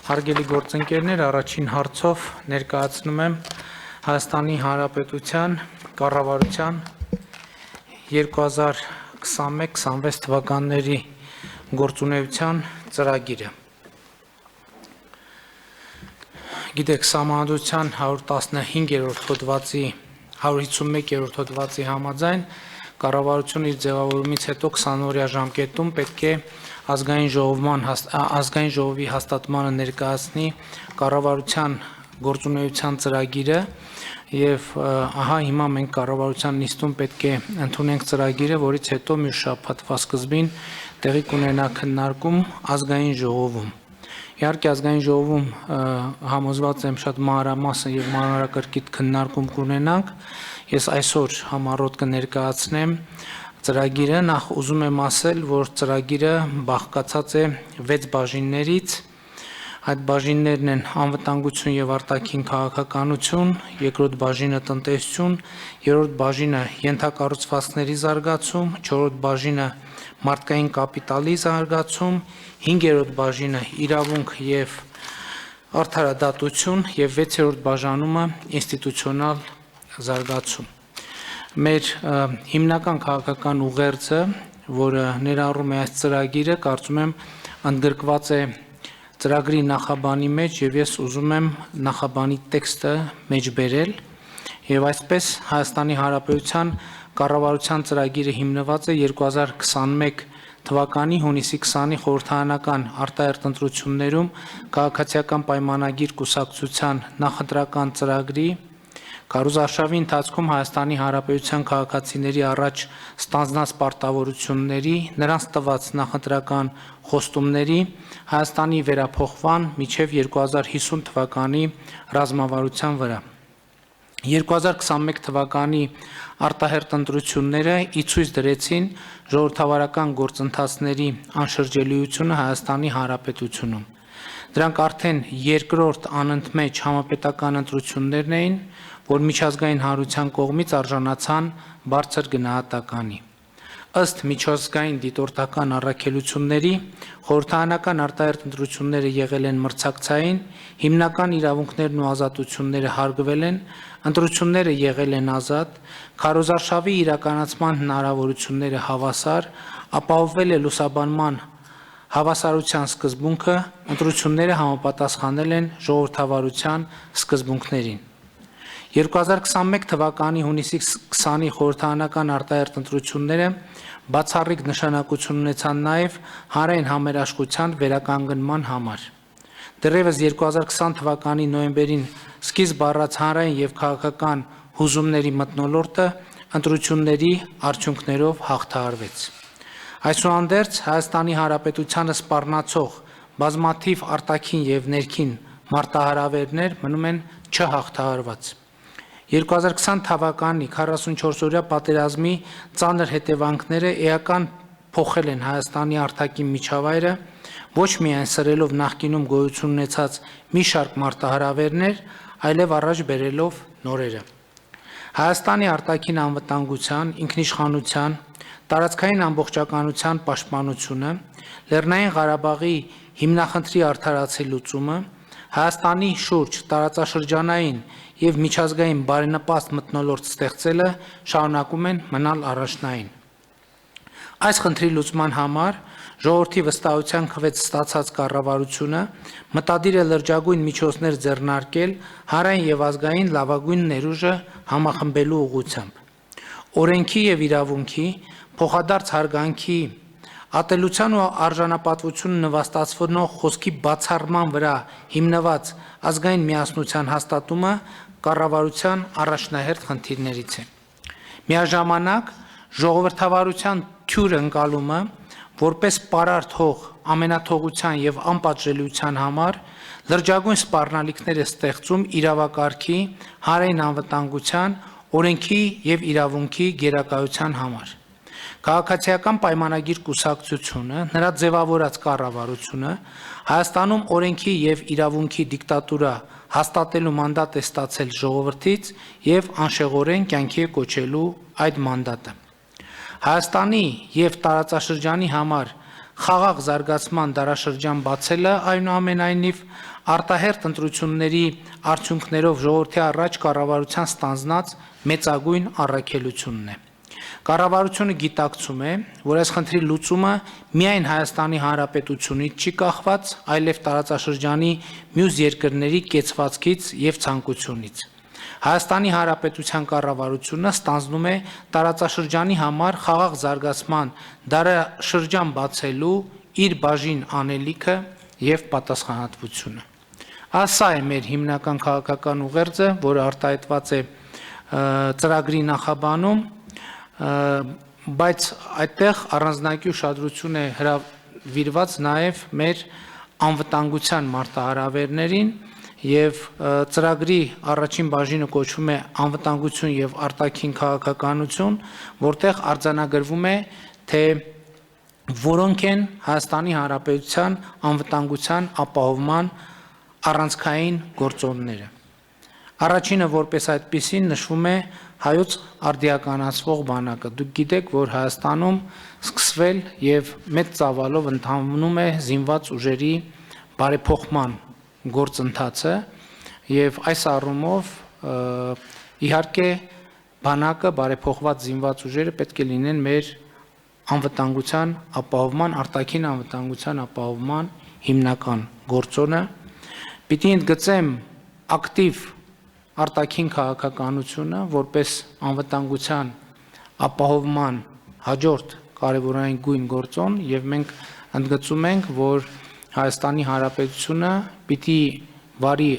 Հարգելի գործընկերներ, առաջին հարցով ներկայացնում եմ Հայաստանի Հանրապետության կառավարության 2021-26 թվականների գործունեության ծրագիրը։ Գիտեք, Սահմանադրության 115-րդ հոդվածի 151-րդ հոդվածի համաձայն կառավարությունը իր ձևավորումից հետո 20-օրյա ժամկետում պետք է ազգային ժողովի հաստատմանը ներկայացնի կառավարության գործունեության ծրագիրը եւ ահա հիմա մենք կառավարության նիստում պետք է ընդունենք ծրագիրը, որից հետո մյուս շաբաթվա սկզբին տեղի կունենա քննարկում ազգային ժողովում։ Իհարկե ազգային ժողովում համոզված եմ շատ մանրամասն եւ մանրակրկիտ քննարկում կունենանք։ Ես այսօր համառոտ կներկայացնեմ ծրագիրը, նախ ուզում եմ ասել, որ ծրագիրը բաղկացած է 6 բաժիններից, այդ բաժիններն են անվտանգություն եւ արտաքին քաղաքականություն, երկրորդ բաժինը տնտեսություն, երրորդ բաժինը ենթակառուցվածքների զարգացում, չորրորդ բաժինը մարդկային կապիտալի զարգացում, հինգերորդ բաժինը իրավունք եւ արդարադատություն եւ 6-րդ բաժանումը ինստիտուցիոնալ զարգացում։ Մեր հիմնական քաղաքական ուղերձը, որը ներառում է այս ծրագիրը, կարծում եմ ընդգրկված է ծրագրի նախաբանի մեջ եւ ես ուզում եմ նախաբանի տեքստը մեջբերել եւ այսպես Հայաստանի Հանրապետության կառավարության ծրագիրը հիմնված է 2021 թվականի հունիսի 20-ի խորհրդարանական արտահերթ ընտրություններում քաղաքացիական պայմանագիր կուսակցության նախընտրական ծրագրի Կարուզարշավի ընթացքում Հայաստանի Հանրապետության քաղաքացիների առաջ ստանձնած պարտավորությունների, նրանց տված նախընտրական խոստումների Հայաստանի վերափոխման մինչև 2050 թվականի ռազմավարության վրա։ 2021 թվականի արտահերթ ընտրությունները իցույց դրեցին ժողովրդավարական գործընթացների անշրջելիությունը Հայաստանի Հանրապետությունում։ Դրանք արդեն երկրորդ անընդմեջ համապետական ընտրություններն էին, որ միջազգային հանրության կողմից արժանացան բարձր գնահատականի։ Ըստ միջազգային դիտորդական առաքելությունների, խորհրդարանական արտահերթ ընտրությունները եղել են մրցակցային, հիմնական իրավունքներն ու ազատությունները հարգվել են, ընտրությունները եղել են ազատ, քարոզարշավի իրականացման հնարավորությունները հավասար, ապահովվել է լուսաբանման հավասարության սկզբունքը, ընտրությունները համապատասխանել են ժողովրդավարության սկզբունքներին։ 2021 թվականի հունիսի 20-ի խորհրդարանական արտահերթ ընտրությունները բացառիկ նշանակություն ունեցան նաև հանրային համերաշխության վերականգնման համար։ Դեռևս 2020 թվականի նոյեմբերին սկիզբ առած հանրային եւ քաղաքական հուզումների մթնոլորտը ընտրությունների արդյունքներով հաղթահարվեց։ Այսուհանդերձ Հայաստանի Հանրապետությանը սպառնացող բազմաթիվ արտաքին եւ ներքին մարտահրավերներ մնում են չհաղթահարված։ 2020 թվականի 44-օրյա պատերազմի ծանր հետևանքները էական փոխել են Հայաստանի արտաքին միջավայրը, ոչ միայն սրելով նախկինում գոյություն ունեցած մի շարք մարտահրավերներ, այլև առաջ բերելով նորերը։ Հայաստանի արտաքին անվտանգության, ինքնիշխանության, տարածքային ամբողջականության պաշտպանությունը, Լեռնային Ղարաբաղի հիմնախնդրի արդարացի լուծումը, Հայաստանի շուրջ տարածաշրջանային եւ միջազգային բարենպաստ մթնոլորտ ստեղծելը շարունակում են մնալ առաջնային։ Այս խնդրի լուծման համար ժողովրդի վստահության քվեց ստացած կառավարությունը մտադիր է լրջագույն միջոցներ ձեռնարկել հանրային եւ ազգային լավագույն ներուժը համախմբելու ուղղությամբ։ Օրենքի եւ իրավունքի փոխադարձ հարգանքի ատելության ու արժանապատվությունը նվաստացնող խոսքի բացառման վրա հիմնված ազգային միասնության հաստատումը կառավարության առաջնահերթ խնդիրներից է։ Միաժամանակ ժողովրդավարության թյուր ընկալումը որպես պարարտ հող ամենաթողության եւ անպատժելիության համար լրջագույն սպառնալիքներ է ստեղծում իրավակարգի, հանրային անվտանգության, օրենքի եւ իրավունքի գերակայության համար։ Քաղաքացիական պայմանագիր կուսակցությունը, նրա ձևավորած կառավարությունը Հայաստանում օրենքի եւ իրավունքի դիկտատուրա հաստատելու մանդատ է ստացել ժողովրդից եւ անշեղորեն կյանքի է կոչելու այդ մանդատը։ Հայաստանի եւ տարածաշրջանի համար խաղաղ զարգացման դարաշրջան բացելը այնուամենայնիվ արտահերթ ընտրությունների արդյունքներով ժողովրդի առաջ կառավարության ստանձնած մեծագույն առաքելությունն է։ Կառավարությունը գիտակցում է, որ այս խնդրի լուծումը միայն Հայաստանի Հանրապետությունից չի կախված, այլև տարածաշրջանի մյուս երկրների կեցվածքից և ցանկությունից։ Հայաստանի Հանրապետության կառավարությունը ստանձնում է տարածաշրջանի համար խաղաղ զարգացման դարաշրջան բացելու իր բաժին անելիքը և պատասխանատվությունը։ Սա է մեր հիմնական քաղաքական ուղերձը, որը արտահայտված է ծրագրի նախաբանում, բայց այդտեղ առանձնակի ուշադրություն է հրավիրված նաև մեր անվտանգության մարտահրավերներին և ծրագրի առաջին բաժինը կոչվում է անվտանգություն և արտաքին քաղաքականություն, որտեղ արձանագրվում է, թե որոնք են Հայաստանի Հանրապետության անվտանգության ապահովման առանցքային գործոնները։ Առաջինը որպես այդպիսին նշվում է հայոց արդիականացվող բանակը։ Դուք գիտեք, որ Հայաստանում սկսվել և մեծ ծավալով ընթանում է զինված ուժերի բարեփոխման գործընթացը և այս առումով իհարկե բանակը բարեփոխված զինված ուժերը պետք է լինեն մեր անվտանգության ապահովման, արտաքին անվտանգության ապահովման հիմնական գործոնը։ Պիտի ընդգծեմ ակտիվ արտաքին քաղաքականությունը որպես անվտանգության ապահովման հաջորդ կարևորային գույն գործոն և մենք ընդգծում ենք, որ Հայաստանի Հանրապետությունը պիտի վարի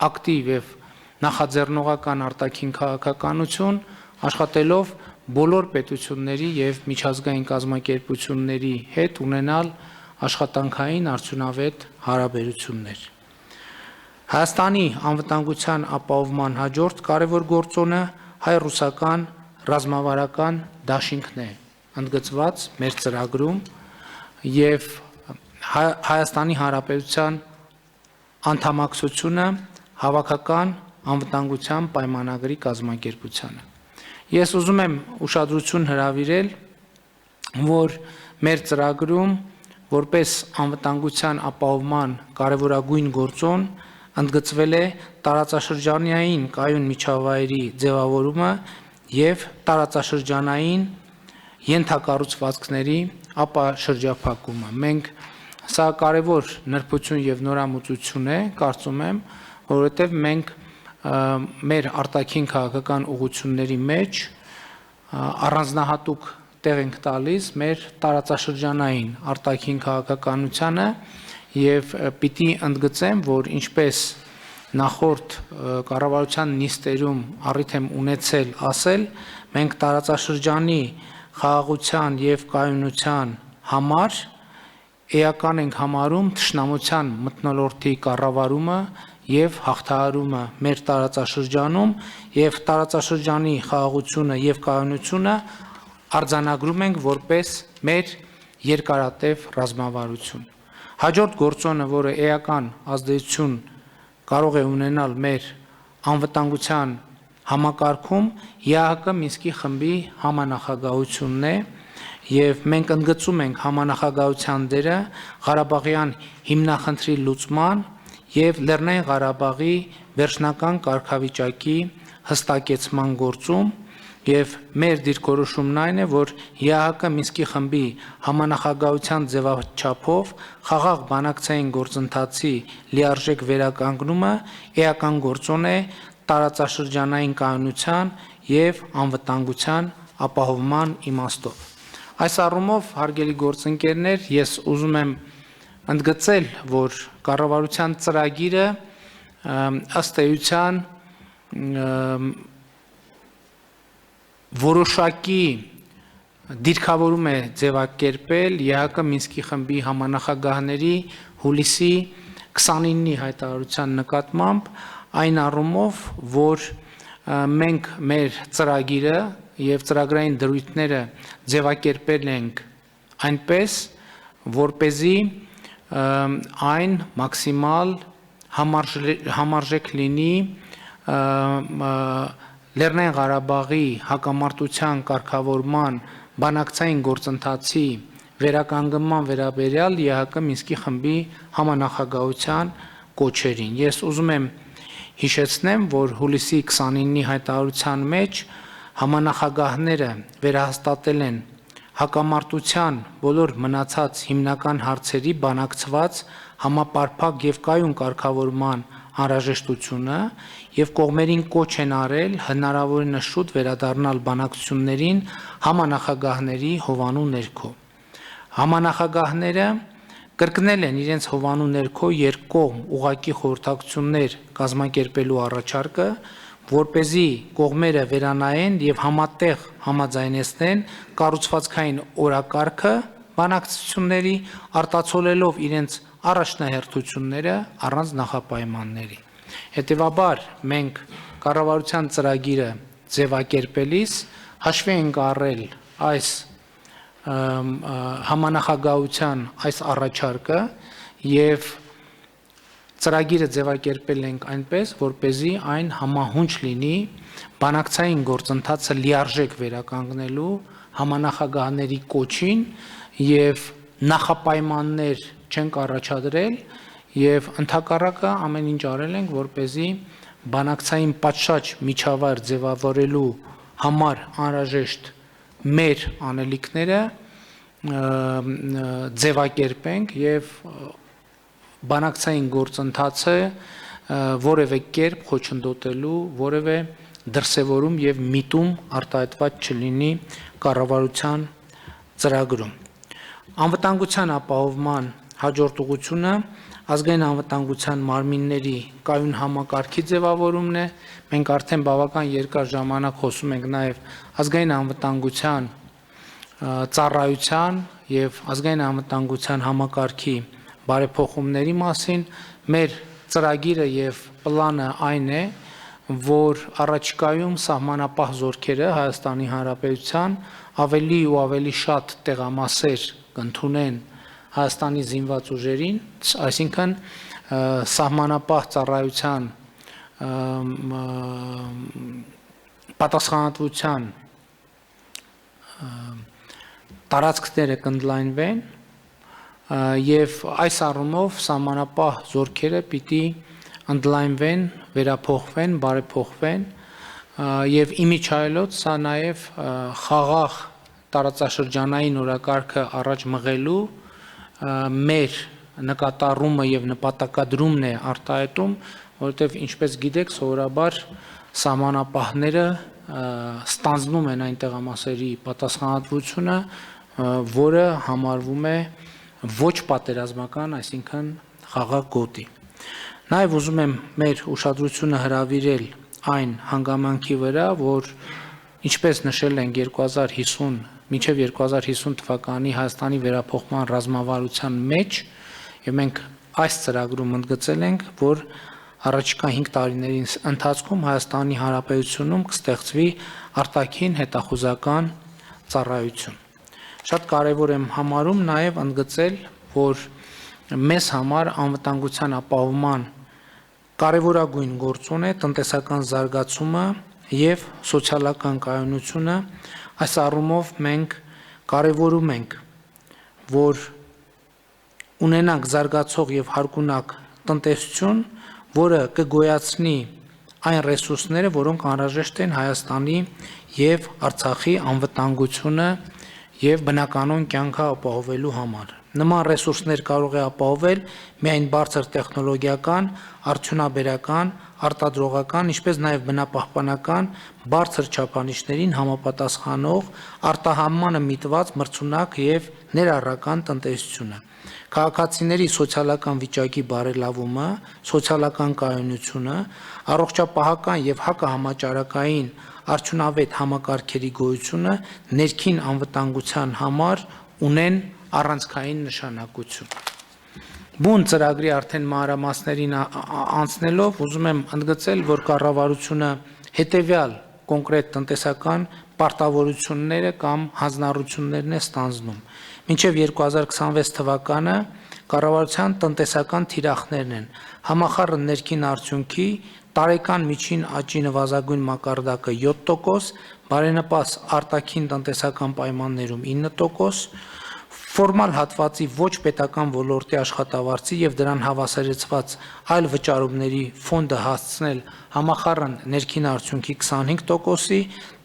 ակտիվ և նախաձեռնողական արտաքին քաղաքականություն, աշխատելով բոլոր պետությունների և միջազգային կազմակերպությունների հետ ունենալ աշխատանքային արդյունավետ հարաբերություններ։ Հայաստանի անվտանգության ապահովման հաջորդ կարևոր գործոնը հայ-ռուսական ռազմավարական դաշինքն է, ընդգծված մեր ծրագրում և Հայաստանի Հանրապետության անդամակցությունը հավաքական անվտանգության պայմանագրի կազմակերպությանը։ Ես ուզում եմ ուշադրություն հրավիրել, որ մեր ծրագրում որպես անվտանգության ապահովման կարևորագույն գործոն ընդգծվել է տարածաշրջանային կայուն միջավայրի ձևավորումը և տարածաշրջանային ենթակառուցվածքների ապաշրջափակումը։ Մենք սա կարևոր նրբություն և նորամուծություն է, կարծում եմ, որովհետև մենք մեր արտաքին քաղաքական ուղղությունների մեջ առանձնահատուկ տեղ ենք տալիս մեր տարածաշրջանային արտաքին քաղաքականությանը և պիտի ընդգծեմ, որ ինչպես նախորդ կառավարության նիստերում առիթ եմ ունեցել ասել, մենք տարածաշրջանի խաղաղության և կայունության համար էական ենք համարում թշնամության մթնոլորտի կառավարումը և հաղթահարումը մեր տարածաշրջանում և տարածաշրջանի խաղաղությունը և կայունությունը արձանագրում ենք որպես մեր երկարատև ռազմավարություն։ Հաջորդ գործոնը, որը էական ազդեցություն կարող է ունենալ մեր անվտանգության համակարգում, ԵԱՀԿ Մինսկի խմբի համանախագահությունն է և մենք ընդգծում ենք համանախագահության դերը Ղարաբաղյան հիմնախնդրի լուծման և Լեռնային Ղարաբաղի վերջնական կարգավիճակի հստակեցման գործում և մեր դիրքորոշումն այն է, որ ԵԱՀԿ Մինսկի խմբի համանախագահության ձևաչափով խաղաղ բանակցային գործընթացի լիարժեք վերականգնումը էական գործոն է տարածաշրջանային կայունության և անվտանգության ապահովման իմաստով։ Այս առումով, հարգելի գործընկերներ, ես ուզում եմ ընդգծել, որ կառավարության ծրագիրը ըստ էության որոշակի դիրքավորում է ձևակերպել ԵԱՀԿ Մինսկի խմբի համանախագահների հուլիսի 29-ի հայտարարության նկատմամբ այն առումով, որ մենք մեր ծրագիրը և ծրագրային դրույթները ձևակերպել ենք այնպես, որպեսզի այն մաքսիմալ համարժեք լինի Լեռնային Ղարաբաղի հակամարտության կարգավորման բանակցային գործընթացի վերականգնման վերաբերյալ ԵԱՀԿ Մինսկի խմբի համանախագահության կոչերին։ Ես ուզում եմ հիշեցնեմ, որ հուլիսի 29-ի հայտարարության մեջ համանախագահները վերահաստատել են հակամարտության բոլոր մնացած հիմնական հարցերի բանակցված համապարփակ եւ կայուն կարգավորման անհրաժեշտությունը եւ կողմերին կոչ են արել հնարավորինս շուտ վերադառնալ բանակցություններին համանախագահների հովանու ներքո։ Համանախագահները կրկնել են իրենց հովանու ներքո երկկողմ ուղղակի խորհրդակցություններ կազմակերպելու առաջարկը, որպեսզի կողմերը վերանայեն եւ համատեղ համաձայնեցնեն կառուցվածքային օրակարգը բանակցությունների արտացոլելով իրենց առաջնահերթությունները առանց նախապայմանների։ Հետևաբար մենք կառավարության ծրագիրը ձևակերպելիս հաշվի ենք առել այս համանախագահության այս առաջարկը եւ ծրագիրը ձևակերպել ենք այնպես, որպեսզի այն համահունչ լինի բանակցային գործընթացը լիարժեք վերականգնելու համանախագահների կոչին եւ նախապայմաններ չենք առաջադրել եւ ընդհակառակը ամեն ինչ արել ենք, որպեսզի բանակցային պատշաճ միջավայր ձևավորելու համար անհրաժեշտ մեր անելիքները ձևակերպենք եւ բանակցային գործընթացը որևէ կերպ խոչընդոտելու որևէ դրսևորում եւ միտում արտահայտված չլինի կառավարության ծրագրում։ Անվտանգության ապահովման հաջորդ ուղղությունը ազգային անվտանգության մարմինների կայուն համակարգի ձևավորումն է։ Մենք արդեն բավական երկար ժամանակ խոսում ենք նաեւ ազգային անվտանգության ծառայության եւ ազգային անվտանգության համակարգի բարեփոխումների մասին։ Մեր ծրագիրը եւ պլանը այն է, որ առաջիկայում սահմանապահ զորքերը Հայաստանի Հանրապետության ավելի ու ավելի շատ տեղամասեր կընդունեն Հայաստանի զինված ուժերին, այսինքն սահմանապահ ծառայության պատասխանատվության տարածքները կընդլայնվեն եւ այս առումով սահմանապահ զորքերը պիտի ընդլայնվեն, վերափոխվեն, բարեփոխվեն եւ իմիջայլոց սա նաեւ խաղաղ տարածաշրջանային օրակարգը առաջ մղելու մեր նկատառումը եւ նպատակադրումն է արտահայտում, որովհետեւ ինչպես գիտեք, սովորաբար սահմանապահները ստանձնում են այն տեղամասերի պատասխանատվությունը, որը համարվում է ոչ պատերազմական, այսինքն խաղաղ գոտի։ Նաեւ ուզում եմ մեր ուշադրությունը հրավիրել այն հանգամանքի վրա, որ ինչպես նշել ենք 2050 մինչև 2050 թվականի Հայաստանի վերափոխման ռազմավարության մեջ եւ մենք այս ծրագրում ընդգծել ենք, որ առաջիկա 5 տարիների ընթացքում Հայաստանի Հանրապետությունում կստեղծվի արտաքին հետախուզական ծառայություն։ Շատ կարևոր եմ համարում նաեւ ընդգծել, որ մեզ համար անվտանգության ապահովման կարևորագույն գործոն է տնտեսական զարգացումը եւ սոցիալական կայունությունը։ Այս առումով մենք կարևորում ենք, որ ունենանք զարգացող եւ հարգունակ տնտեսություն, որը կգոյացնի այն ռեսուրսները, որոնք անհրաժեշտ են Հայաստանի եւ Արցախի անվտանգությունը եւ բնականոն կյանքը ապահովելու համար։ Նման ռեսուրսներ կարող է ապահովել միայն բարձր տեխնոլոգիական, արդյունաբերական, արտադրողական, ինչպես նաև բնապահպանական բարձր չափանիշներին համապատասխանող արտահանմանը միտված մրցունակ եւ ներառական տնտեսությունը։ Քաղաքացիների սոցիալական վիճակի բարելավումը, սոցիալական կայունությունը, առողջապահական եւ հակահամաճարակային արդյունավետ համակարգերի գոյությունը ներքին անվտանգության համար ունեն առանցքային նշանակություն։ Բուն ծրագրի արդեն մանրամասներին անցնելով ուզում եմ ընդգծել, որ կառավարությունը հետևյալ կոնկրետ տնտեսական պարտավորությունները կամ հանձնառություններն է ստանձնում։ Մինչև 2026 թվականը կառավարության տնտեսական թիրախներն են համախառն ներքին արդյունքի տարեկան միջին աճի նվազագույն մակարդակը 7%, բարենպաստ արտաքին տնտեսական պայմաններում 9%, Ֆորմալ հատվածի ոչ պետական ոլորտի աշխատավարձի եւ դրան հավասարեցված այլ վճարումների ֆոնդը հասցնել համախառն ներքին արդյունքի 25%-ի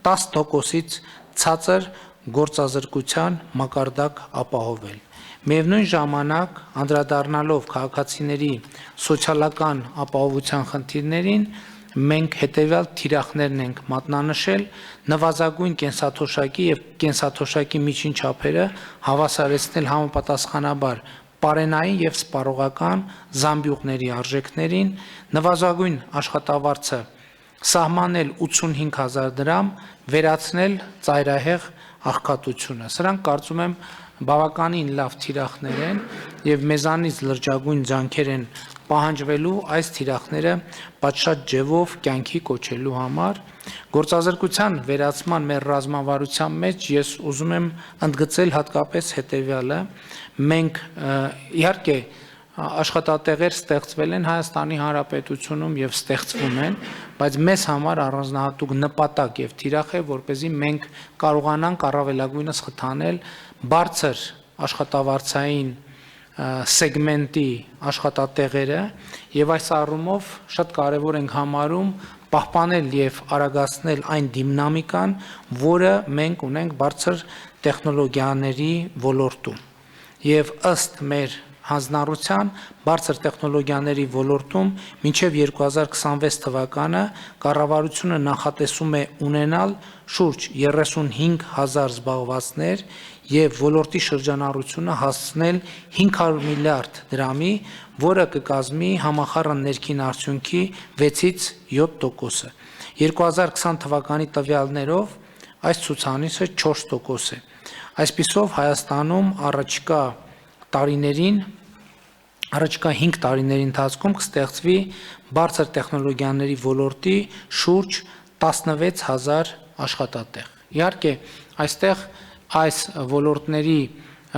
10%-ից ցածր գործազրկության մակարդակ ապահովել։ Միևնույն ժամանակ, անդրադառնալով քաղաքացիների սոցիալական ապահովության խնդիրներին, մենք հետևյալ թիրախներն ենք մատնանշել նվազագույն կենսաթոշակի եւ կենսաթոշակի միջին չափերը հավասարեցնել համապատասխանաբար պարենային եւ սպառողական զամբյուղների արժեքներին, նվազագույն աշխատավարձը սահմանել 85000 դրամ, վերացնել ծայրահեղ աղքատությունը։ Սրանք կարծում եմ բավականին լավ թիրախներ են եւ մեզանից լրջագույն ջանքեր են պահանջվելու այս թիրախները պատշաճ ջևով կյանքի կոչելու համար գործազրկության վերացման մեր ռազմավարության մեջ ես ուզում եմ ընդգծել հատկապես հետեւյալը մենք իհարկե աշխատատեղեր ստեղծվել են Հայաստանի Հանրապետությունում եւ ստեղծվում են, բայց մեզ համար առանձնահատուկ նպատակ եւ թիրախ է, որպեսզի մենք կարողանանք առավելագույնս խթանել բարձր աշխատավարձային սեգմենտի աշխատատեղերը եւ այս առումով շատ կարեւոր ենք համարում պահպանել եւ արագացնել այն դինամիկան, որը մենք ունենք բարձր տեխնոլոգիաների ոլորտում։ Եվ ըստ մեր հանձնառության բարձր տեխնոլոգիաների ոլորտում մինչև 2026 թվականը կառավարությունը նախատեսում է ունենալ շուրջ 35000 զբաղվածներ եւ ոլորտի շրջանառությունը հասցնել 500 միլիարդ դրամի, որը կկազմի համախառն ներքին արդյունքի 6-ից 7%-ը։ 2020 թվականի տվյալներով այս ցուցանիշը 4% է։ Այսպիսով Հայաստանում առաջիկա 5 տարիների ընթացքում կստեղծվի բարձր տեխնոլոգիաների ոլորտի շուրջ 16000 աշխատատեղ։ Իհարկե, այստեղ այս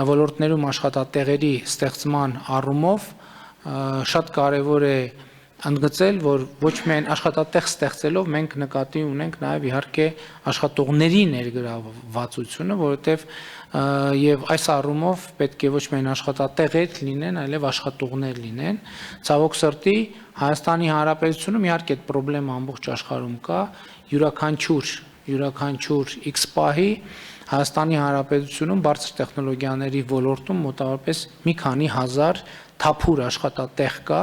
ոլորտներում աշխատատեղերի ստեղծման առումով շատ կարևոր է ընդգծել, որ ոչ միայն աշխատատեղ ստեղծելով մենք նկատի ունենք նաև իհարկե աշխատողների ներգրավվածությունը, որովհետև եւ այս առումով պետք է ոչ միայն աշխատատեղեր լինեն, այլև աշխատողներ լինեն։ Ցավոք սրտի Հայաստանի Հանրապետությունում իհարկե այդ խնդրեմ ամբողջ աշխարհում կա, յուրաքանչյուր X պահի Հայաստանի Հանրապետությունում բարձր տեխնոլոգիաների ոլորտում մոտավորապես մի քանի հազար թափուր աշխատատեղ կա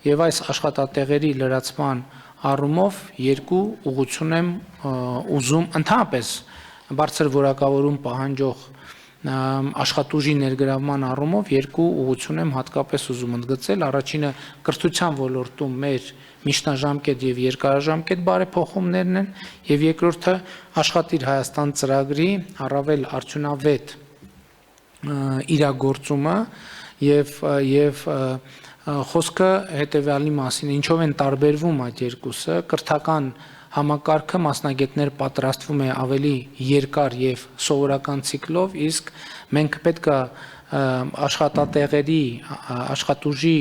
եւ այս աշխատատեղերի լրացման առումով երկու ուղղություն եմ ուզում ընդհանրապես բարձր որակավորում պահանջող աշխատուժի ներգրավման առումով երկու ուղղություն եմ հատկապես ուզում ընդգծել։ Առաջինը կրթության ոլորտում մեր միջնաժամկետ եւ երկարաժամկետ բարեփոխումներն են եւ երկրորդը Աշխատիր Հայաստան ծրագրի առավել արդյունավետ իրագործումը եւ խոսքը հետեւյալի մասին, ինչով են տարբերվում այդ երկուսը, կրթական համակարգը մասնագետներ պատրաստվում է ավելի երկար եւ սովորական ցիկլով, իսկ մենք պետք է աշխատատեղերի, աշխատուժի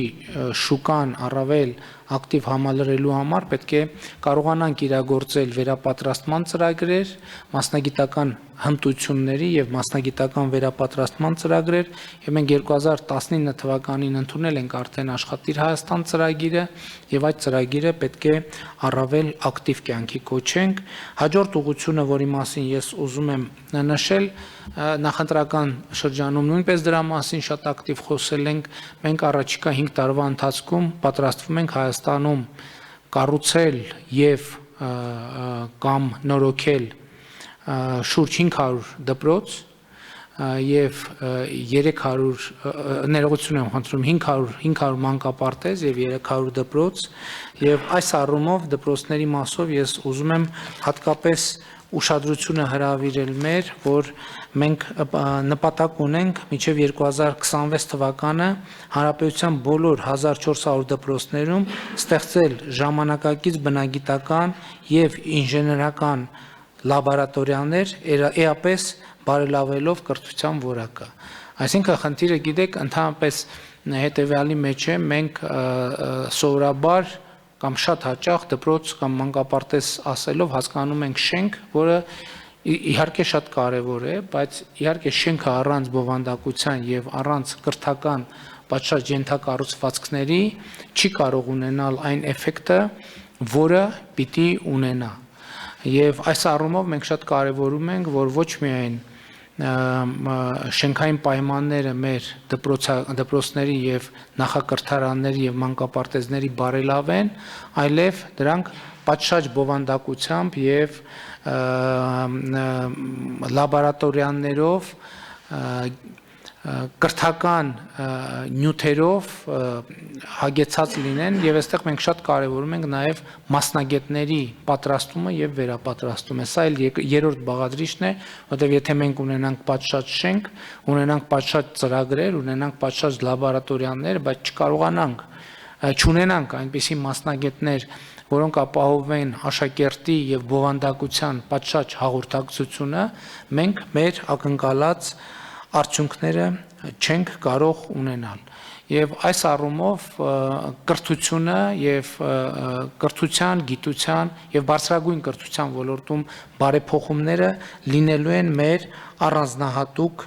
շուկան առավել ակտիվ համալրելու համար պետք է կարողանանք իրագործել վերապատրաստման ծրագրեր, մասնագիտական հմտությունների եւ մասնագիտական վերապատրաստման ծրագրեր, եւ մենք 2019 թվականին ընդունել ենք արդեն Աշխատիր Հայաստան ծրագիրը եւ այդ ծրագիրը պետք է առավել ակտիվ կյանքի կոչենք։ Հաջորդ ուղղությունը, որի մասին ես ուզում եմ նշել, նախընտրական շրջանում նույնպես դրա մասին շատ ակտիվ խոսել ենք, մենք առաջիկա 5 տարվա ընթացքում պատրաստվում ենք Հայաստանում կառուցել եւ կամ նորոգել շուրջ 500 դպրոց եւ 300 ներողություն եմ խնդրում 500 մանկապարտեզ եւ 300 դպրոց եւ այս առումով դպրոցների մասով ես ուզում եմ հատկապես ուշադրությունը հրավիրել մեր, որ մենք նպատակ ունենք մինչև 2026 թվականը հանրապետության բոլոր 1400 դպրոցներում ստեղծել ժամանակակից բնագիտական եւ ինժեներական լաբորատորիաներ, էապես բարելավելով կրթության որակը։ Այսինքն խնդիրը գիտեք, ընդհանրապես հետեւյալի մեջ է, մենք սովորաբար կամ շատ հաճախ դպրոց կամ մանկապարտեզ ասելով հասկանում ենք շենք, որը իհարկե շատ կարևոր է, բայց իհարկե շենքը առանց բովանդակության եւ առանց կրթական պատշաճ ենթակառուցվածքների չի կարող ունենալ այն էֆեկտը, որը պիտի ունենա։ Եվ այս առումով մենք շատ կարևորում ենք, որ ոչ միայն շենքային պայմանները մեր դպրոցների եւ նախակրթարանների եւ մանկապարտեզների բարելավեն, այլև դրանք պատշաճ բովանդակությամբ եւ լաբորատորիաներով կրթական նյութերով հագեցած լինեն եւ այստեղ մենք շատ կարեւորում ենք նաեւ մասնագետների պատրաստումը եւ վերապատրաստումը։ Սա էլ երրորդ բաղադրիչն է, որտեղ եթե մենք ունենանք պատշաճ շենք, ունենանք պատշաճ ծրագրեր, ունենանք պատշաճ լաբորատորիաներ, բայց չունենանք այնպիսի մասնագետներ, որոնք ապահովեն աշակերտի եւ բովանդակության պատշաճ հաղորդակցությունը, մենք մեր ակնկալած արդյունքները չենք կարող ունենալ։ Եվ այս առումով կրթությունը եւ կրթության, գիտության եւ բարձրագույն կրթության ոլորտում բարեփոխումները լինելու են մեր առանձնահատուկ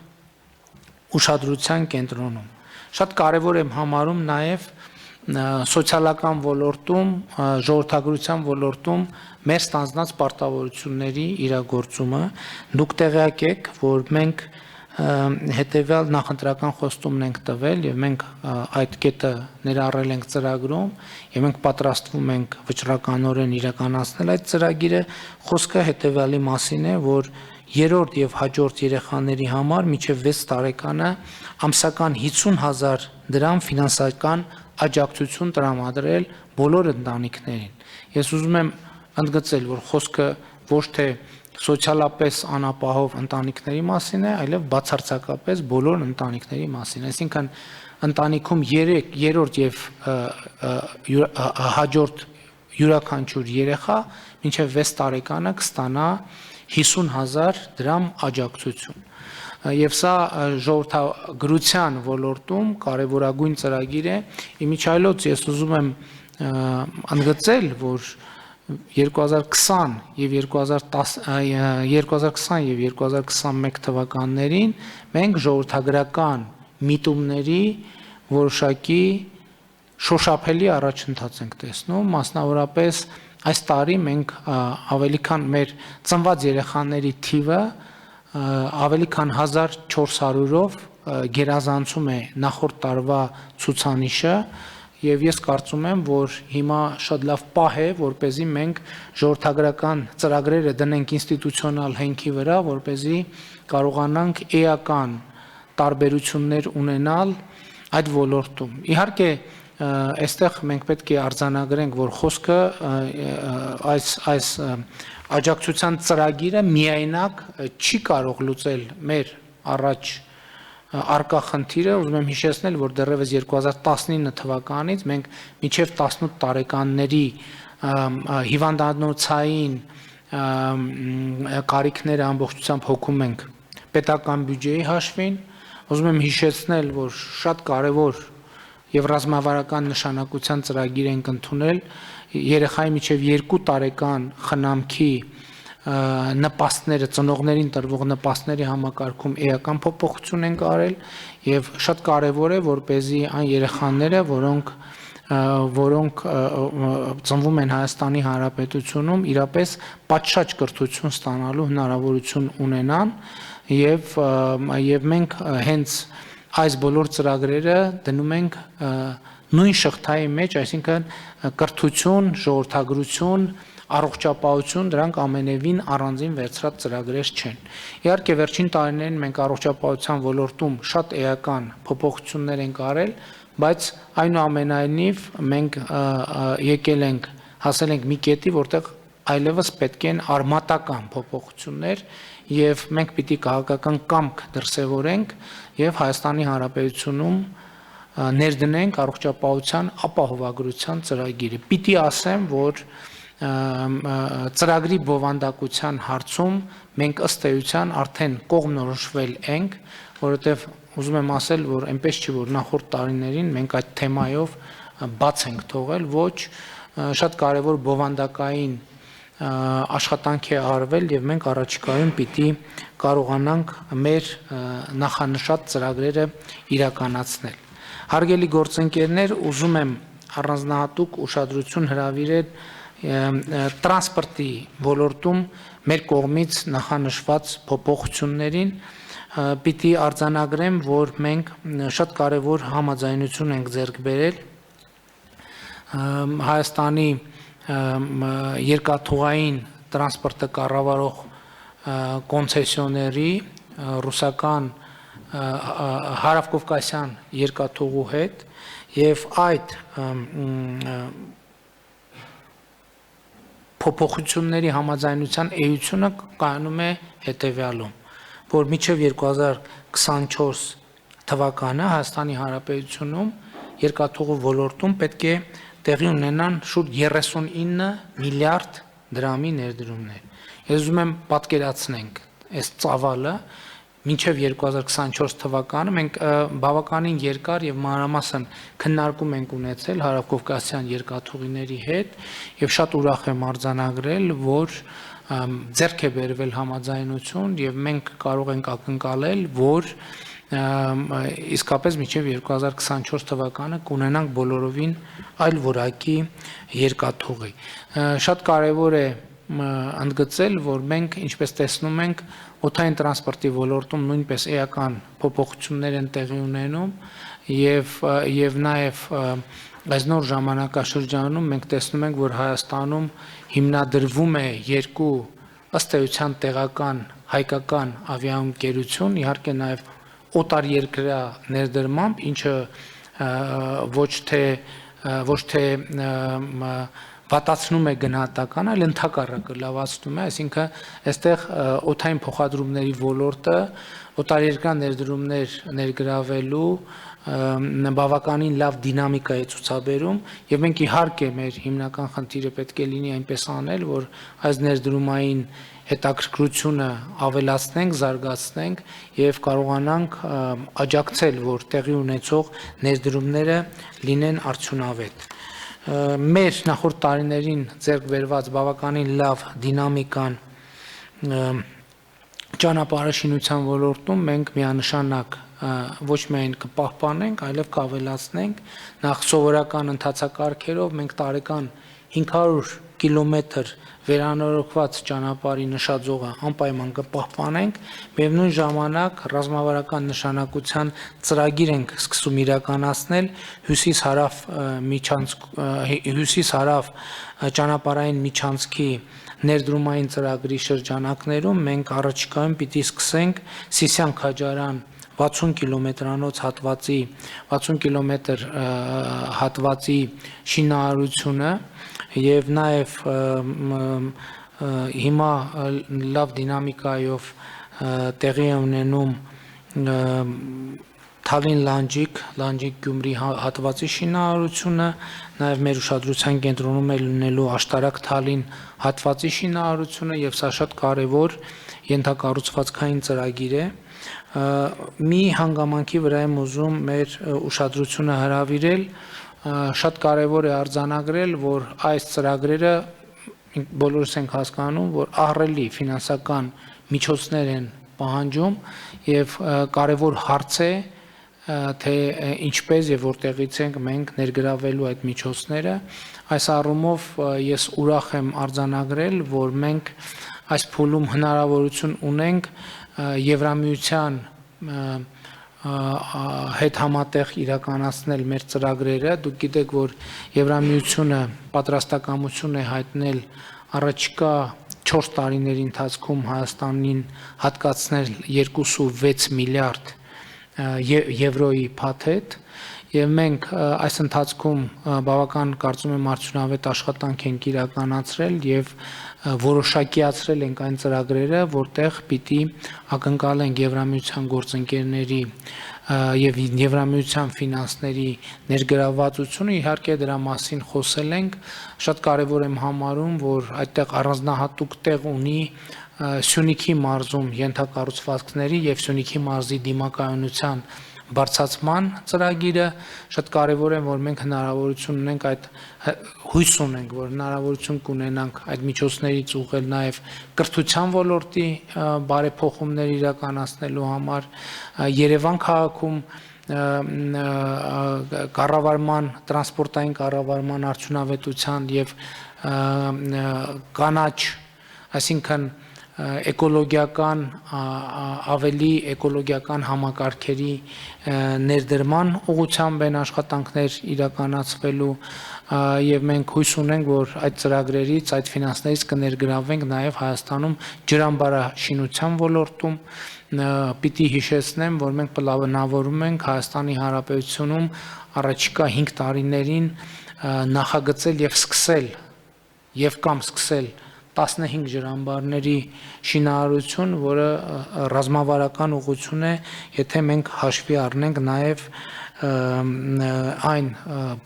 ուշադրության կենտրոնում։ Շատ կարեւոր եմ համարում նաեւ սոցիալական ոլորտում, ժողովրդագրության ոլորտում մեր ստանձնած պարտավորությունների իրագործումը։ Դուք տեղյակ եք, որ մենք հետևյալ նախընտրական խոստումն ենք տվել եւ մենք այդ կետը ներառել ենք ծրագրում եւ մենք պատրաստվում ենք վճռականորեն իրականացնել այդ ծրագիրը։ Խոսքը հետևյալի մասին է, որ երրորդ եւ հաջորդ երեխաների համար մինչեւ 6 տարեկանը ամսական 50,000 դրամ ֆինանսական աջակցություն տրամադրել բոլոր ընտանիքներին։ Ես ուզում եմ ընդգծել, որ խոսքը ոչ թե սոցիալապես անապահով ընտանիքների մասին է, այլև բացարձակապես բոլոր ընտանիքների մասին։ Այսինքն ընտանիքում 3, երրորդ եւ հաջորդ յուրաքանչյուր երեխա մինչեւ 6 տարեկանը կստանա 50,000 դրամ աջակցություն։ Եվ սա ժողովրդագրության ոլորտում կարևորագույն ծրագիր է։ Իմիջիայլոց ես ուզում եմ ընդգծել, որ 2020 եւ 2021 թվականներին մենք ժողովրդագրական միտումների որոշակի շոշափելի առաջընթաց ենք տեսնում, մասնավորապես այս տարի մենք ավելի քան մեր ծնված երեխաների թիվը ավելի քան 1400-ով գերազանցում է նախորդ տարվա ցուցանիշը եւ ես կարծում եմ, որ հիմա շատ լավ պահ է, որպեսզի մենք ժողովրդագրական ծրագրերը դնենք ինստիտուցիոնալ հենքի վրա, որպեսզի կարողանանք էական տարբերություններ ունենալ այդ ոլորտում։ Իհարկե, այստեղ մենք պետք է արձանագրենք, որ խոսքը այս աջակցության ծրագիրը միայնակ չի կարող լուծել մեր առաջ արկա խնդիրը, ուզում եմ հիշեցնել, որ դեռևս 2019 թվականից մենք մինչև 18 տարեկանների հիվանդանոցային կարիքները ամբողջությամբ հոգում ենք պետական բյուջեի հաշվին, ուզում եմ հիշեցնել, որ շատ կարևոր եւ ռազմավարական նշանակության ծրագիր ենք ընդունել երեխայի միջև 2 տարեկան խնամքի նպաստները, ծնողներին տրվող նպաստների համակարգում էական փոփոխություն են արել եւ շատ կարեւոր է, որպեսզի այն երեխաները, որոնք ծնվում են Հայաստանի Հանրապետությունում, իրապես պատշաճ կրթություն ստանալու հնարավորություն ունենան եւ մենք հենց այս բոլոր ծրագրերը դնում ենք նույն շղթայի մեջ, այսինքն կրթություն, ժողովրդագրություն, առողջապահություն, դրանք ամենևին առանձին վերցրած ծրագրեր չեն։ Իհարկե վերջին տարիներին մենք առողջապահության ոլորտում շատ էական փոփոխություններ ենք արել, բայց այնուամենայնիվ մենք հասել ենք մի կետի, որտեղ այլևս պետք են արմատական փոփոխություններ եւ մենք պիտի քաղաքական կամք դրսեւորենք եւ Հայաստանի Հանրապետությունում ներդնենք առողջապահության ապահովագրության ծրագիրը։ Պիտի ասեմ, որ ծրագրի բովանդակության հարցում մենք ըստ էության արդեն կողմնորոշվել ենք, որովհետև ուզում եմ ասել, որ այնպես չի, որ նախորդ տարիներին մենք այդ թեմայով բաց ենք թողել, ոչ, շատ կարևոր բովանդակային աշխատանք է արվել եւ մենք առաջիկայում պիտի կարողանանք մեր նախանշած ծրագրերը իրականացնել։ Հարգելի գործընկերներ, ուզում եմ առանձնահատուկ ուշադրություն հրավիրել տրանսպորտի ոլորտում մեր կողմից նախանշված փոփոխություններին, պիտի արձանագրեմ, որ մենք շատ կարևոր համաձայնություն ենք ձեռք բերել Հայաստանի երկաթուղային տրանսպորտը կառավարող կոնցեսիոների ռուսական հարավկովկասյան երկաթուղու հետ եւ այդ փոփոխությունների համաձայնության էությունը կայանում է հետևյալում, որ մինչև 2024 թվականը Հայաստանի Հանրապետությունում երկաթուղու ոլորտում պետք է տեղի ունենան շուրջ 39 միլիարդ դրամի ներդրումներ։ Ես ուզում եմ պատկերացնենք այս ծավալը մինչև 2024 թվականը մենք բավականին երկար եւ մանրամասն քննարկում ենք ունեցել հարավկովկասյան երկաթուղիների հետ եւ շատ ուրախ եմ արձանագրել, որ ձեռք է բերվել համաձայնություն եւ մենք կարող ենք ակնկալել, որ իսկապես մինչև 2024 թվականը կունենանք բոլորովին այլ որակի երկաթուղի։ Շատ կարեւոր է ընդգծել, որ մենք ինչպես տեսնում ենք օդային տրանսպորտի ոլորտում նույնպես էական փոփոխություններ են տեղի ունենում եւ նաեւ այս նոր ժամանակաշրջանում մենք տեսնում ենք, որ Հայաստանում հիմնադրվում է երկու ըստ էության տեղական հայկական ավիաընկերություն, իհարկե նաեւ օտարերկրյա ներդրմամբ, ինչը ոչ թե վատացնում է գնահատականը, այլ ընդհակառակը լավացնում է, այսինքն այստեղ օդային փոխադրումների ոլորտը օտարերկրյա ներդրումներ ներգրավելու բավականին լավ դինամիկա է ցուցաբերում եւ մենք իհարկե մեր հիմնական խնդիրը պետք է լինի այնպես անել, որ այս ներդրումային հետաքրքրությունը ավելացնենք, զարգացնենք եւ կարողանանք աջակցել, որ տեղի ունեցող ներդրումները լինեն արդյունավետ։ Մեր նախորդ տարիներին ձեռք բերված բավականին լավ դինամիկան ճանապարհաշինության ոլորտում մենք միանշանակ ոչ միայն կպահպանենք, այլև կավելացնենք։ Նախ սովորական ընթացակարգերով մենք տարեկան 500 կիլոմետր վերանորոգված ճանապարհի նշաձողը անպայման կպահպանենք, միևնույն ժամանակ ռազմավարական նշանակության ծրագիր ենք սկսում իրականացնել հյուսիս-հարավ ճանապարհային միջանցքի ներդրումային ծրագրի շրջանակներում մենք առաջիկայում պիտի սկսենք Սիսիան-Քաջարան 60 կիլոմետրանոց հատվածի 60 կիլոմետր հատվածի շինարարությունը եւ նաեւ հիմա լավ դինամիկայով տեղի է ունենում Թալին-Լանջիկ Գյումրի հատվածի շինարարությունը, նաեւ մեր ուշադրության կենտրոնում է լինելու Աշտարակ-Թալին հատվածի շինարարությունը եւ սա շատ կարեւոր ենթակառուցվածքային ծրագիր է։ Մի հանգամանքի վրա եմ ուզում մեր ուշադրությունը հրավիրել, շատ կարևոր է արձանագրել, որ այս ծրագրերը բոլորս ենք հասկանում, որ ահռելի ֆինանսական միջոցներ են պահանջում եւ կարևոր հարց է, թե ինչպես եւ որտեղից ենք մենք ներգրավելու այդ միջոցները։ Այս առումով ես ուրախ եմ արձանագրել, որ մենք այս փուլում հնարավորություն ունենք Եվրամիության հետ համատեղ իրականացնել մեր ծրագրերը։ Դուք գիտեք, որ Եվրամիությունը պատրաստակամություն է հայտնել առաջիկա 4 տարիների ընթացքում Հայաստանին հատկացնել 2.6 միլիարդ եվրոյի փաթեթ եւ մենք այս ընթացքում բավական կարծում եմ արդյունավետ աշխատանք ենք իրականացրել եւ որոշակիացրել ենք այն ծրագրերը, որտեղ պիտի ակնկալենք Եվրամիության գործընկերների եւ Եվրամիության ֆինանսների ներգրավվածությունը, իհարկե դրա մասին խոսել ենք, շատ կարեւոր եմ համարում, որ այդտեղ առանձնահատուկ տեղ ունի Սյունիքի մարզում ենթակառուցվածքների եւ Սյունիքի մարզի դիմակայունության բարձրացման ծրագիրը շատ կարևոր է, որ մենք հնարավորություն ունենք այդ հույս ունենք, որ հնարավորություն կունենանք այդ միջոցներից ուղղել նաև կրթության ոլորտի բարեփոխումներ իրականացնելու համար Երևան քաղաքում կառավարման, տրանսպորտային կառավարման արդյունավետության եւ կանաչ, այսինքն էկոլոգիական ավելի էկոլոգիական համակարգերի ներդրման ուղղությամբ են աշխատանքներ իրականացվելու եւ մենք հույս ունենք, որ այդ ծրագրերից, այդ ֆինանսներից կներգրավենք նաեւ Հայաստանում ջրամբարաշինության ոլորտում պիտի հիշեցնեմ, որ մենք պլանավորում ենք Հայաստանի Հանրապետությունում առաջիկա 5 տարիներին նախագծել եւ սկսել եւ կամ սկսել 15 ջրամբարների շինարարություն, որը ռազմավարական ուղղություն է, եթե մենք հաշվի առնենք նաև այն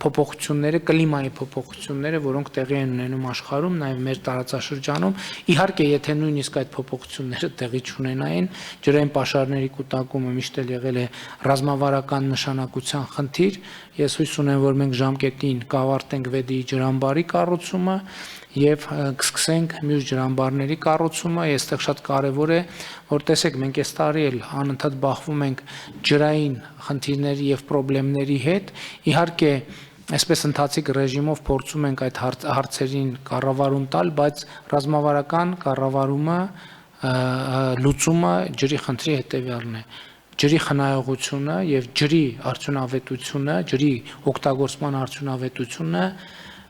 փոփոխությունները, կլիմայի փոփոխությունները, որոնք տեղի են ունենում աշխարհում, նաև մեր տարածաշրջանում, իհարկե, եթե նույնիսկ այդ փոփոխությունները տեղի չունենային, ջրային պաշարների կուտակումը միշտ էլ եղել է ռազմավարական նշանակության խնդիր, ես հույս ունեմ, որ մենք ժամկետին կավարտենք Վեդի ջրամբարի կառուցումը եւ կսկսենք մյուս ջրամբարների կառուցումը, այստեղ շատ կարեւոր է, որ տեսեք, մենք այս տարի էլ անընդհատ բախվում ենք ջրային խնդիրների եւ խնդիրների հետ, իհարկե, այսպես ընթացիկ ռեժիմով փորձում ենք այդ հարցերին կառավարում տալ, բայց ռազմավարական կառավարումը լուծումը ջրի խնդրի հետեւյալն է, ջրի խնայողությունը եւ ջրի արդյունավետությունը, ջրի օգտագործման արդյունավետությունը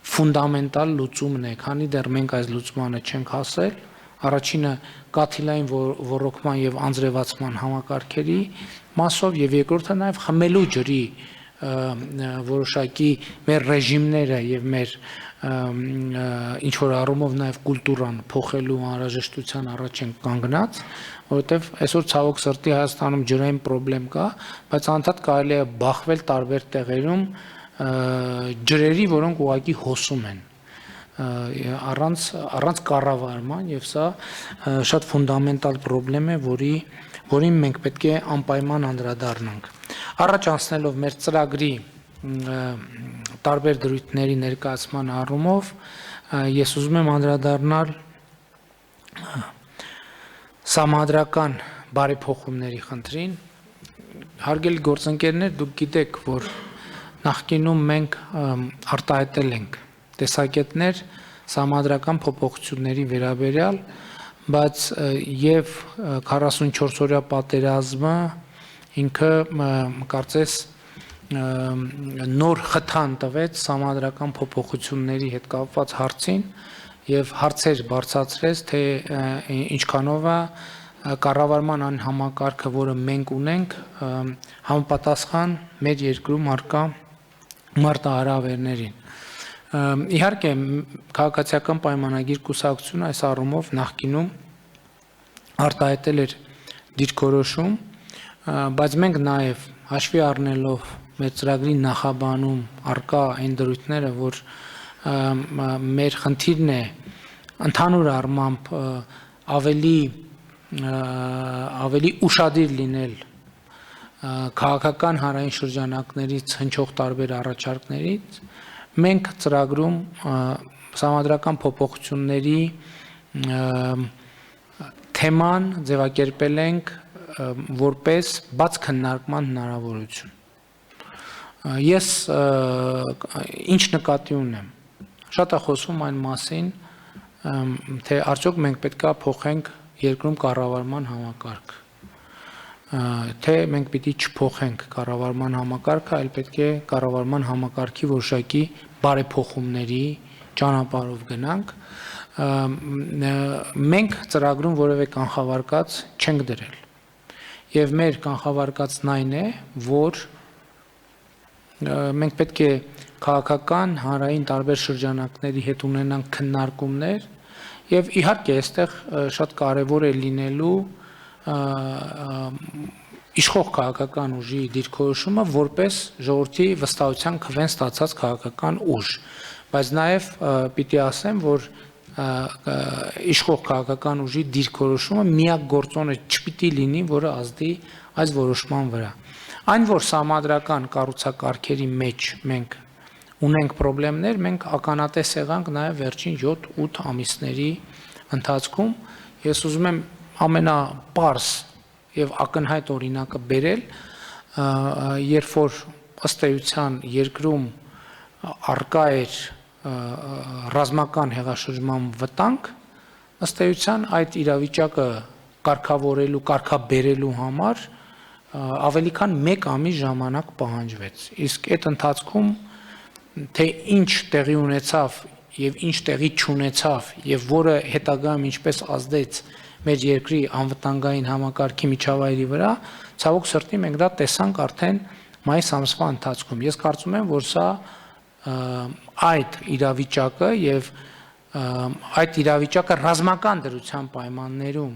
ֆունդամենտալ լուծումն է, քանի դեռ մենք այս լուծմանը չենք հասել, առաջինը կաթիլային ոռոգման եւ անձրևացման համակարգերի մասով եւ երկրորդը նաեւ խմելու ջրի որոշակի մեր ռեժիմները եւ մեր ինչ որ առումով նաեւ կուլտուրան փոխելու անհրաժեշտության առաջ են կանգնած, որովհետեւ այսօր ցավոք սրտի Հայաստանում ջրային խնդրեմ կա, բայց անդադ կարելի է բախվել տարբեր տեղերում ջրերի, որոնք ուղղակի հոսում են առանց կառավարման եւ սա շատ ֆունդամենտալ խնդրեմ է, որին մենք պետք է անպայման անդրադառնանք։ Առաջ անցնելով մեր ծրագրի տարբեր դրույթների ներկայացման առումով ես ուզում եմ անդրադառնալ համադրական բարեփոխումների խնդրին։ Հարգելի գործընկերներ, դուք գիտեք, որ նախկինում մենք արտահայտել ենք տեսակետներ համադրական փոփոխությունների վերաբերյալ, բայց եւ 44-օրյա պատերազմը ինքը կարծես նոր խթան տվեց համադրական փոփոխությունների հետ կապված հարցին եւ հարցեր բարձրացրեց, թե ինչքանով է կառավարման այն համակարգը, որը մենք ունենք, համապատասխան մեր երկրում արկա մարտահրավերներին։ Իհարկե, քաղաքացիական պայմանագիր կուսակցությունը այս առումով նախկինում արտահայտել էր դիրքորոշում, բայց մենք նաև հաշվի առնելով մեր ծրագրի նախաբանում արկա այն դրույթները, որ մեր խնդիրն է ընդհանուր առմամբ ավելի ուշադիր լինել քաղաքական հանրային շրջանակներից հնչող տարբեր առաջարկներից, մենք ծրագրում համադրական փոփոխությունների թեման ձևակերպել ենք որպես բաց քննարկման հնարավորություն։ Ես ինչ նկատի ունեմ, շատ է խոսվում այն մասին, թե արդյոք մենք պետք է փոխենք երկրում կառավարման համակարգ, թե մենք պիտի չփոխենք կառավարման համակարգը, այլ պետք է կառավարման համակարգի որոշակի բարեփոխումների ճանապարհով գնանք։ Մենք ծրագրում որևէ կանխավարկած չենք դրել։ Եվ մեր կանխավարկածն այն է, որ մենք պետք է քաղաքական, հանրային տարբեր շրջանակների հետ ունենանք քննարկումներ եւ իհարկե այստեղ շատ կարեւոր է լինելու իշխող քաղաքական ուժի դիրքորոշումը որպես ժողովրդի վստահության քվեն ստացած քաղաքական ուժ, բայց նաեւ պիտի ասեմ, որ իշխող քաղաքական ուժի դիրքորոշումը միակ գործոնը չպիտի լինի, որը ազդի այս որոշման վրա։ Այն որ սահմանադրական կառուցակարգերի մեջ մենք ունենք խնդիրներ, մենք ականատես եղանք նաև վերջին 7-8 ամիսների ընթացքում։ Ես ուզում եմ ամենապարզ եւ ակնհայտ օրինակը բերել, երբ որ ըստ էության երկրում արկա էր ռազմական հեղաշրջման վտանգ, ըստ էության այդ իրավիճակը կարգավորելու, կարգաբերելու համար ավելի քան 1 ամիս ժամանակ պահանջվեց։ Իսկ այդ ընթացքում թե ինչ տեղի ունեցավ եւ ինչ տեղի չունեցավ եւ որը հետագայում ինչպես ազդեց մեր երկրի անվտանգային համակարգի միջավայրի վրա, ցավոք սրտի մենք դա տեսանք արդեն մայիս ամսվա ընթացքում։ Ես կարծում եմ, որ սա այդ իրավիճակը եւ այդ իրավիճակը ռազմական դրության պայմաններում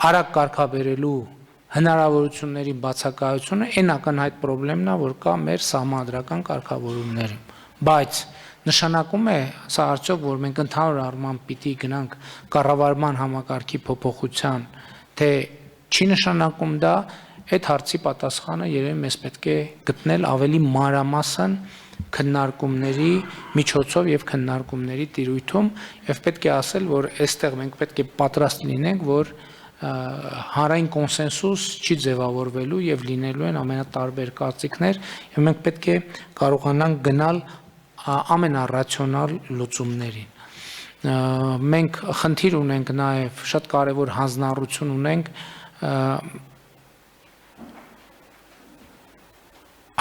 արագ կարգաբերելու հնարավորությունների բացակայությունը այն ակնհայտ խնդիրն է, որ կա մեր սահմանադրական կարգավորումներում, բայց նշանակում է սա արդյոք, որ մենք ընդհանուր առմամբ պիտի գնանք կառավարման համակարգի փոփոխության, թե չի նշանակում դա, այդ հարցի պատասխանը երևի մեզ պետք է գտնել ավելի մանրամասն քննարկումների միջոցով եւ քննարկումների տիրույթում եւ պետք է ասել, որ այստեղ մենք պետք է պատրաստ լինենք, որ հանրային կոնսենսուս չի ձևավորվելու եւ լինելու են ամենատարբեր կարծիքներ եւ մենք պետք է կարողանանք գնալ ամենառացիոնալ լուծումներին։ Մենք խնդիր ունենք նաեւ շատ կարեւոր հանձնառություն ունենք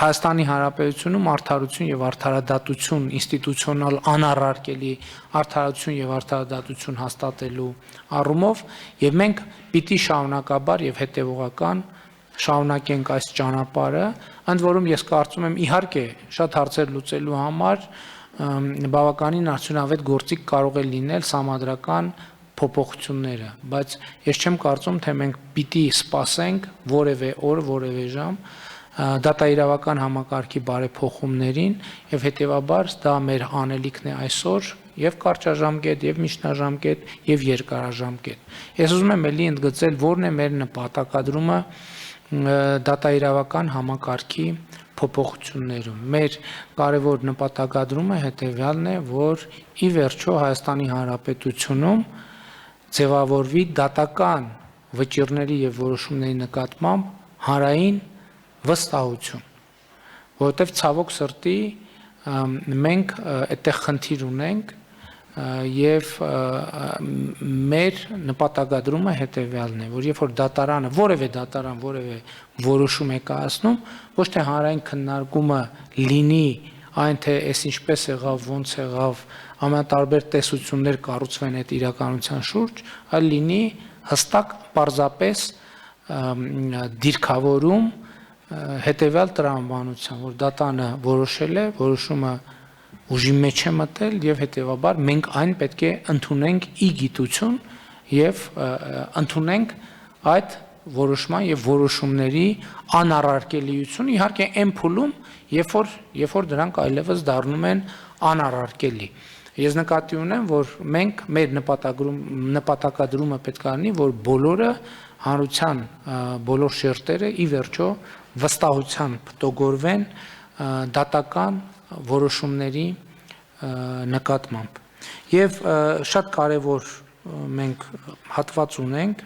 Հայաստանի Հանրապետությունում արդարություն եւ արդարադատություն ինստիտուցիոնալ անառարկելի արդարություն եւ արդարադատություն հաստատելու առումով եւ մենք պիտի շարունակաբար եւ հետեւողական շարունակենք այս ճանապարհը, ընդ որում ես կարծում եմ իհարկե շատ հարցեր լուծելու համար բավականին արդյունավետ գործիք կարող է լինել սահմանադրական փոփոխությունները, բայց ես չեմ կարծում, թե մենք պիտի սպասենք որևէ օր, որևէ ժամ դատաիրավական համակարգի բարեփոխումներին եւ հետեւաբար դա մեր անելիքն է այսօր եւ կարճաժամկետ եւ միջնաժամկետ եւ երկարաժամկետ։ Ես ուզում եմ ելի ընդգծել, որն է մեր նպատակադրումը դատաիրավական համակարգի փոփոխություններում։ Մեր կարևոր նպատակադրումը հետեւյալն է, որ ի վերջո Հայաստանի Հանրապետությունում ձևավորվի դատական վճիռների եւ որոշումների նկատմամբ հանրային վստահություն, որովհետև ցավոք սրտի մենք այդտեղ խնդիր ունենք եւ մեր նպատակադրումը հետեւյալն է, որ երբ որ դատարանը, որևէ դատարան, որևէ որոշում է կայացնում, ոչ թե հանրային քննարկումը լինի այն թե այս ինչպես եղավ, ոնց եղավ, ամենատարբեր տեսություններ կառուցվեն այդ իրականության շուրջ, այլ լինի հստակ պարզապես դիրքավորում հետևյալ տրամաբանության, որ դատանը որոշել է, որոշումը ուժի մեջ է մտել եւ հետեւաբար մենք այն պետք է ընդունենք ի գիտություն եւ ընդունենք այդ որոշման եւ որոշումների անառարկելիությունը, իհարկե այն փուլում, երբ որ դրանք այլևս դառնում են անառարկելի։ Ես նկատի ունեմ, որ մենք մեր նպատակադրումը պետք է լինի, որ բոլորը հանրության բոլոր շերտերը ի վերջո վստահությամբ տոգորվեն դատական որոշումների նկատմամբ։ Եվ շատ կարևոր մենք հատված ունենք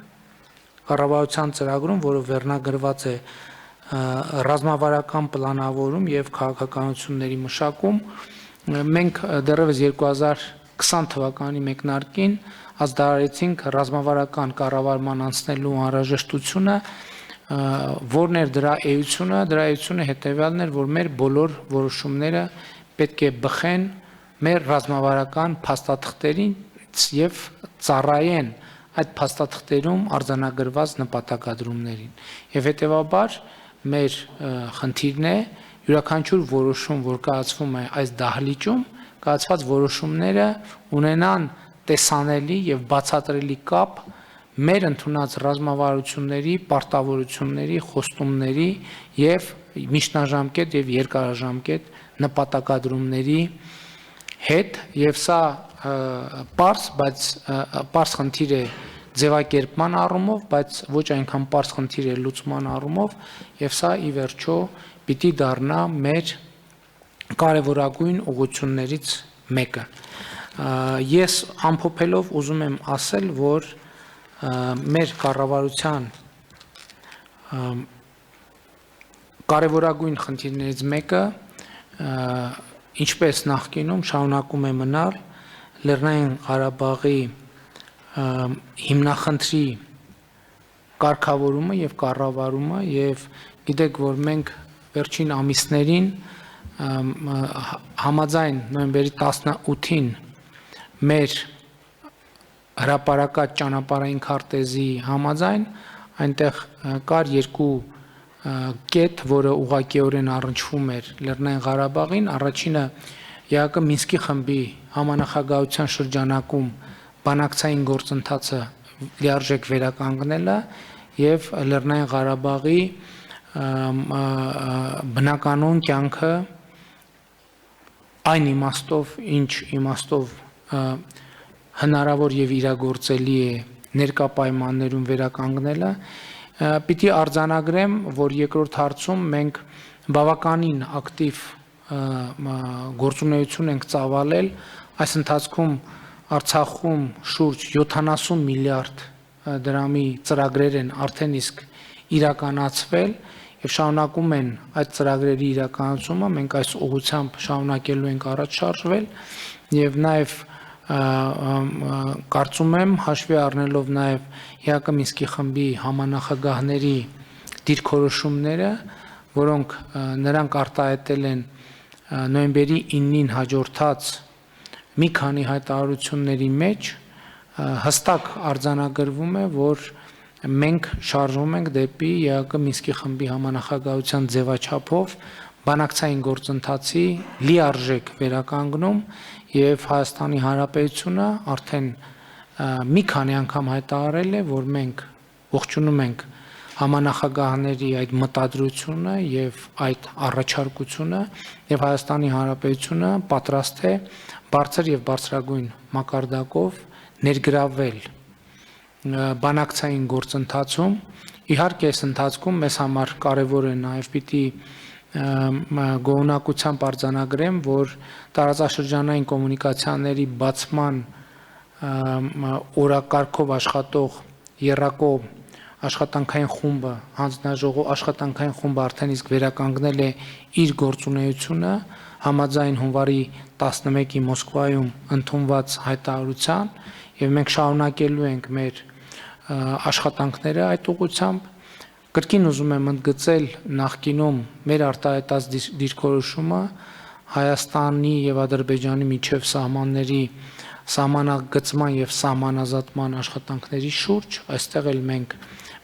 կառավարության ծրագրում, որը վերնագրված է ռազմավարական պլանավորում եւ քաղաքականությունների մշակում, մենք դեռևս 2020 թվականի մեկնարկին ազդարարեցինք ռազմավարական կառավարման անցնելու անհրաժեշտությունը, որն էր դրա էությունը հետեւյալն էր, որ մեր բոլոր որոշումները պետք է բխեն մեր ռազմավարական փաստաթղթերին եւ ծառայեն այդ փաստաթղթերում արձանագրված նպատակադրումներին։ Եվ հետեւաբար մեր խնդիրն է յուրաքանչյուր որոշում, որ կայացվում է այս դահլիճում, կայացված որոշումները ունենան տեսանելի եւ բացատրելի կապ մեր ընդունած ռազմավարությունների, պարտավորությունների, խոստումների եւ միջնաժամկետ եւ երկարաժամկետ նպատակադրումների հետ եւ սա պարզ, բայց պարզ խնդիր է ձևակերպման առումով, բայց ոչ այնքան պարզ խնդիր է լուծման առումով եւ սա ի վերջո պիտի դառնա մեր կարևորագույն ուղղություններից մեկը։ Ես ամփոփելով ուզում եմ ասել, որ մեր կառավարության կարևորագույն խնդիրներից մեկը, ինչպես նախկինում շարունակում է մնալ Լեռնային Ղարաբաղի հիմնախնդրի կարգավորումը եւ կառավարումը եւ գիտեք, որ մենք վերջին ամիսներին համաձայն նոյեմբերի 18-ին մեր հրապարակած ճանապարհային քարտեզի համաձայն այնտեղ կար երկու կետ, որը ուղղակիորեն առնչվում էր Լեռնային Ղարաբաղին, առաջինը ԵԱԿ Մինսկի խմբի համանախագահության շրջանակում բանակցային գործընթացը լիարժեք վերականգնելը եւ Լեռնային Ղարաբաղի բնականոն կյանքը այն իմաստով, ինչ իմաստով հնարավոր եւ իրագործելի է ներկա պայմաններում վերականգնելը, պիտի արձանագրեմ, որ երկրորդ հարցում մենք բավականին ակտիվ գործունեություն ենք ծավալել, այս ընթացքում Արցախում շուրջ 70 միլիարդ դրամի ծրագրեր են արդեն իսկ իրականացվել եւ շարունակում են այդ ծրագրերի իրականացումը, մենք այս ուղղությամբ շարունակելու ենք առաջ շարժվել եւ նաեւ կարծում եմ հաշվի առնելով նաեւ ԵԱԿ Մինսկի խմբի համանախագահների դիրքորոշումները, որոնք նրանք արտահայտել են նոյեմբերի 9-ին հաջորդած մի քանի հայտարարությունների մեջ հստակ արձանագրվում է, որ մենք շարժվում ենք դեպի ԵԱԿ Մինսկի խմբի համանախագահության ձևաչափով բանակցային գործընթացի լիարժեք վերականգնում եւ Հայաստանի Հանրապետությունը արդեն մի քանի անգամ հայտարարել է, որ մենք ողջունում ենք համանախագահների այդ մտադրությունը եւ այդ առաջարկությունը եւ Հայաստանի Հանրապետությունը պատրաստ է բարձր եւ բարձրագույն մակարդակով ներգրավել բանակցային գործընթացում։ Իհարկե, այս ընթացքում մեզ համար կարևոր է նաեւ պիտի գոհունակությամբ արձանագրեմ, որ տարածաշրջանային կոմունիկացիաների բացման օրակարգով աշխատող ԵՌԱԿՕ աշխատանքային խումբը, հանձնաժողով աշխատանքային խումբը արդեն իսկ վերականգնել է իր գործունեությունը համաձայն հունվարի 11-ի Մոսկվայում ընդունված հայտարարության եւ մենք շարունակելու ենք մեր աշխատանքները այդ ուղղությամբ։ Կրկին ուզում եմ ընդգծել նախկինում մեր արտահայտած դիրքորոշումը Հայաստանի եւ Ադրբեջանի միջև սահմանների սահմանագծման եւ սահմանազատման աշխատանքների շուրջ, այստեղ էլ մենք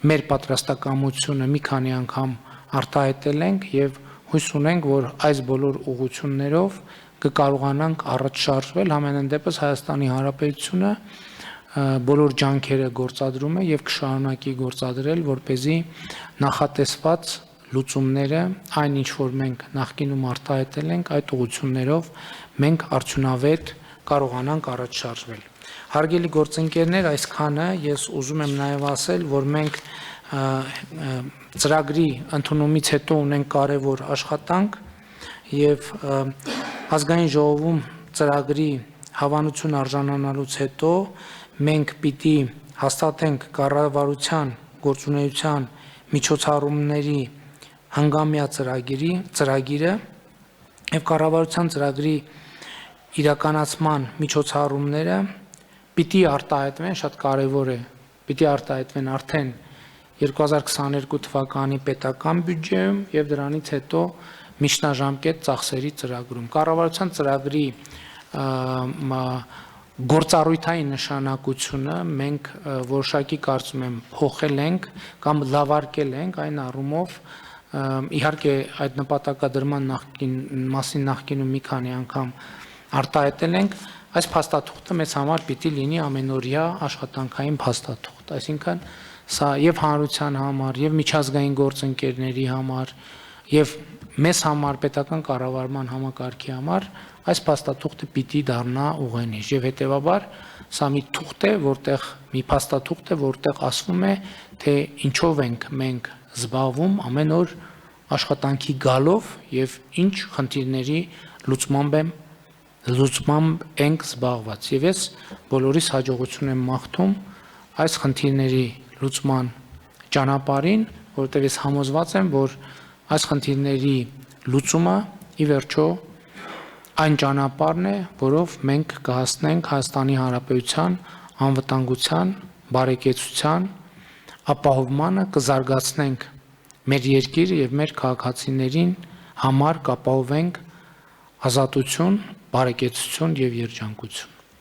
մեր պատրաստակամությունը մի քանի անգամ արտահայտել ենք եւ հույս ունենք, որ այս բոլոր ուղղություններով կկարողանանք առաջ շարժվել, համենայն դեպս Հայաստանի Հանրապետությունը բոլոր ջանքերը գործադրում է եւ կշարունակի գործադրել, որպեսզի նախատեսված լուծումները, այն ինչ որ մենք նախկինում արտահայտել ենք, այդ ուղղություններով մենք արդյունավետ կարողանանք առաջ շարժվել։ Հարգելի գործընկերներ, այսքանը ես ուզում եմ նաեւ ասել, որ մենք ծրագրի ընդունումից հետո ունենք կարևոր աշխատանք եւ ազգային ժողովում ծրագրի հավանություն արժանանալուց հետո մենք պիտի հաստատենք կառավարության գործունեության միջոցառումների հանգամյա ծրագիրը եւ կառավարության ծրագրի իրականացման միջոցառումները պիտի արտահայտվեն, շատ կարեւոր է, պիտի արտահայտվեն արդեն 2022 թվականի պետական բյուջեում եւ դրանից հետո միջնաժամկետ ծախսերի ծրագրում։ Կառավարության ծրագրի գործառույթային նշանակությունը մենք որոշակի կարծում եմ փոխել ենք կամ լավարկել ենք այն առումով, իհարկե այդ նպատակադրման մասին նախկինում մի քանի անգամ արտահայտել ենք, այս փաստաթուղթը մեզ համար պիտի լինի ամենօրյա աշխատանքային փաստաթուղթ, այսինքն սա եւ հանրության համար, եւ միջազգային գործընկերների համար, եւ մեզ համար պետական կառավարման համակարգի համար այս փաստաթուղթը պիտի դառնա ուղենիշ եւ հետեւաբար սա մի թուղթ է, որտեղ մի փաստաթուղթ է, որտեղ ասվում է, թե ինչով ենք մենք զբաղվում ամեն օր աշխատանքի գալով եւ ինչ խնդիրների լուծմամբ ենք զբաղված եւ ես բոլորիս հաջողություն եմ մաղթում այս խնդիրների լուծման ճանապարհին, որտեղ ես համոզված եմ, որ այս խնդիրների լուծումը ի վերջո այն ճանապարհն է, որով մենք կհասնենք Հայաստանի Հանրապետության անվտանգության, բարեկեցության, ապահովմանը, կզարգացնենք մեր երկիրը եւ մեր քաղաքացիներին համար կապահովենք ազատություն, բարեկեցություն եւ երջանկություն։